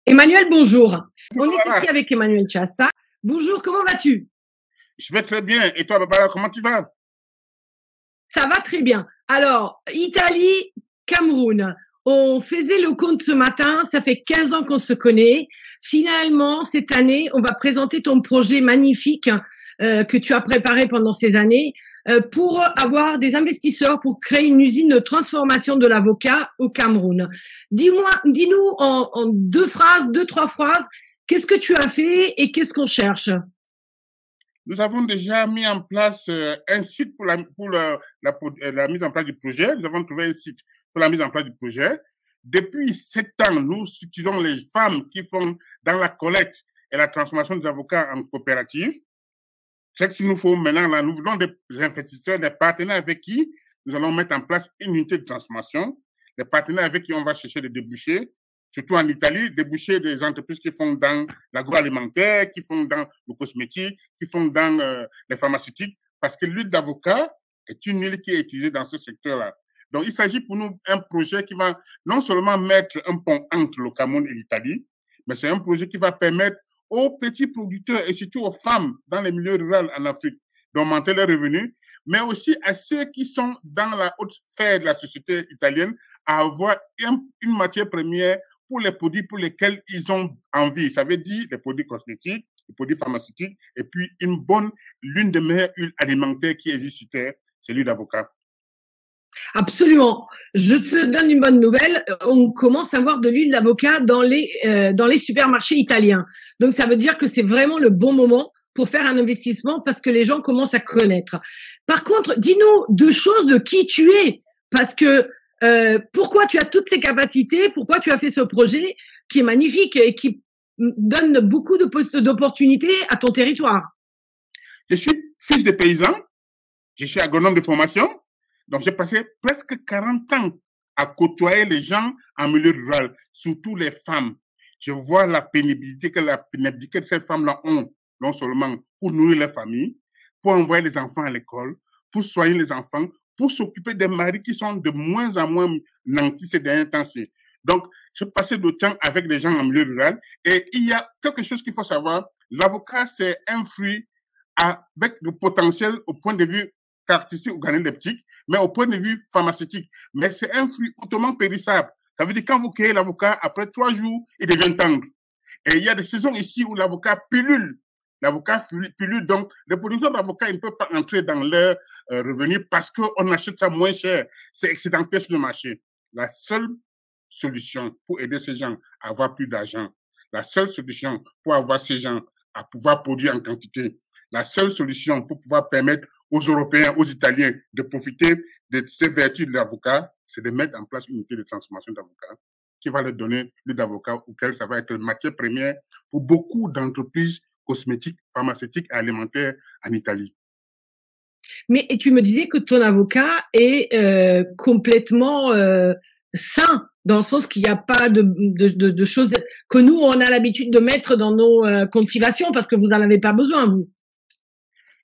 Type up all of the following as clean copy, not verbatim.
Emmanuel, bonjour. On est Voilà. ici avec Emmanuel Chassa. Bonjour, comment vas-tu? Je vais très bien. Et toi, Barbara, comment tu vas? Ça va très bien. Alors, Italie, Cameroun. On faisait le compte ce matin, ça fait 15 ans qu'on se connaît. Finalement, cette année, on va présenter ton projet magnifique que tu as préparé pendant ces années pour avoir des investisseurs pour créer une usine de transformation de l'avocat au Cameroun. Dis-nous en deux phrases, deux, trois phrases, qu'est-ce que tu as fait et qu'est-ce qu'on cherche? Nous avons déjà mis en place un site pour la mise en place du projet. Nous avons trouvé un site pour la mise en place du projet. Depuis 7 ans, nous utilisons les femmes qui font dans la collecte et la transformation des avocats en coopérative. C'est ce qu'il nous faut maintenant. Là, nous voulons des investisseurs, des partenaires avec qui nous allons mettre en place une unité de transformation, des partenaires avec qui on va chercher des débouchés, surtout en Italie, déboucher des entreprises qui font dans l'agroalimentaire, qui font dans le cosmétique, qui font dans les pharmaceutiques, parce que l'huile d'avocat est une huile qui est utilisée dans ce secteur-là. Donc, il s'agit pour nous d'un projet qui va non seulement mettre un pont entre le Cameroun et l'Italie, mais c'est un projet qui va permettre aux petits producteurs et surtout aux femmes dans les milieux ruraux en Afrique d'augmenter leurs revenus, mais aussi à ceux qui sont dans la haute sphère de la société italienne à avoir une matière première pour les produits pour lesquels ils ont envie. Ça veut dire les produits cosmétiques, les produits pharmaceutiques, et puis l'une des meilleures huiles alimentaires qui existait, c'est l'huile d'avocat. Absolument. Je te donne une bonne nouvelle. On commence à voir de l'huile d'avocat dans les supermarchés italiens. Donc ça veut dire que c'est vraiment le bon moment pour faire un investissement parce que les gens commencent à connaître. Par contre, dis-nous deux choses de qui tu es. Parce que pourquoi tu as toutes ces capacités, pourquoi tu as fait ce projet qui est magnifique et qui donne beaucoup d'opportunités à ton territoire. Je suis fils de paysan, je suis agronome de formation, donc j'ai passé presque 40 ans à côtoyer les gens en milieu rural, surtout les femmes. Je vois la pénibilité que ces femmes-là ont, non seulement pour nourrir leur famille, pour envoyer les enfants à l'école, pour soigner les enfants, pour s'occuper des maris qui sont de moins en moins nantis ces derniers temps. Donc, j'ai passé du temps avec les gens en milieu rural et il y a quelque chose qu'il faut savoir. L'avocat, c'est un fruit avec le potentiel au point de vue artistique ou ganyleptique, mais au point de vue pharmaceutique. Mais c'est un fruit hautement périssable. Ça veut dire quand vous cueillez l'avocat, après 3 jours, il devient tendre. Et il y a des saisons ici où l'avocat pilule. L'avocat pilule. Donc, les producteurs d'avocats, ils ne peuvent pas entrer dans leurs revenus parce qu'on achète ça moins cher. C'est excédentaire sur le marché. La seule solution pour aider ces gens à avoir plus d'argent, la seule solution pour avoir ces gens à pouvoir produire en quantité, la seule solution pour pouvoir permettre aux Européens, aux Italiens de profiter de ces vertus de l'avocat, c'est de mettre en place une unité de transformation d'avocats qui va leur donner l'huile d'avocat auquel ça va être matière première pour beaucoup d'entreprises cosmétiques, pharmaceutiques et alimentaires en Italie. Mais tu me disais que ton avocat est complètement sain, dans le sens qu'il n'y a pas de choses que nous, on a l'habitude de mettre dans nos cultivations, parce que vous n'en avez pas besoin, vous.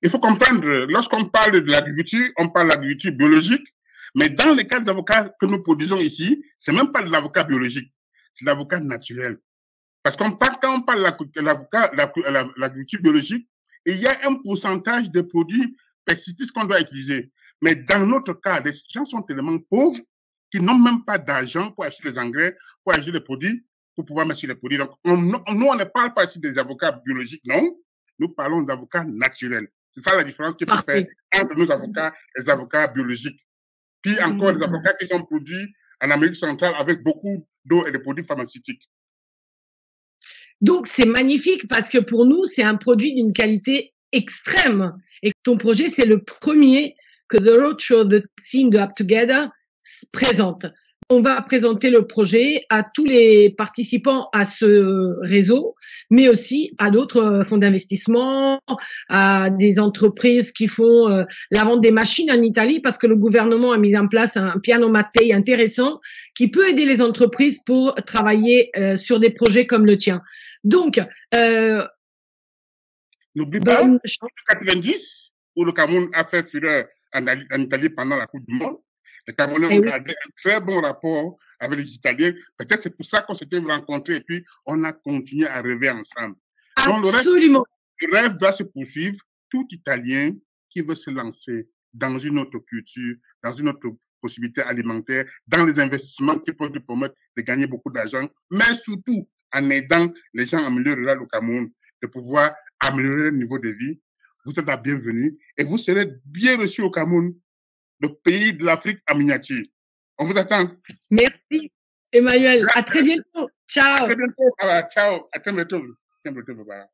Il faut comprendre, lorsqu'on parle de l'agriculture, on parle de l'agriculture biologique, mais dans les cas des avocats que nous produisons ici, c'est même pas de l'avocat biologique, c'est de l'avocat naturel. Parce quand on parle de l'agriculture biologique, il y a un pourcentage de produits pesticides qu'on doit utiliser. Mais dans notre cas, les gens sont tellement pauvres qu'ils n'ont même pas d'argent pour acheter les engrais, pour acheter les produits, pour pouvoir mettre sur les produits. Donc, nous, on ne parle pas ici des avocats biologiques, non. Nous parlons d'avocats naturels. C'est ça la différence qu'il faut faire Parfait. entre nos avocats et les avocats biologiques. Puis encore les avocats qui sont produits en Amérique centrale avec beaucoup d'eau et de produits pharmaceutiques. Donc, c'est magnifique parce que pour nous, c'est un produit d'une qualité extrême. Et ton projet, c'est le premier que The Roadshow, The Scene de Up Together présente. On va présenter le projet à tous les participants à ce réseau, mais aussi à d'autres fonds d'investissement, à des entreprises qui font la vente des machines en Italie, parce que le gouvernement a mis en place un piano mattei intéressant qui peut aider les entreprises pour travailler sur des projets comme le tien. Donc, n'oublie pas, en 90, où le Cameroun a fait fureur en Italie pendant la Coupe du Monde, Les Camerounais Eh ont oui. gardé un très bon rapport avec les Italiens. Peut-être c'est pour ça qu'on s'était rencontrés et puis on a continué à rêver ensemble. Donc, Absolument. le rêve doit se poursuivre. Tout Italien qui veut se lancer dans une autre culture, dans une autre possibilité alimentaire, dans les investissements qui peuvent lui permettre de gagner beaucoup d'argent, mais surtout en aidant les gens en milieu rural au Cameroun de pouvoir améliorer le niveau de vie, vous êtes la bienvenue et vous serez bien reçu au Cameroun, le pays de l'Afrique en miniature. On vous attend. Merci, Emmanuel. À très bientôt. Ciao. À très bientôt. Ciao. À très bientôt. Bye.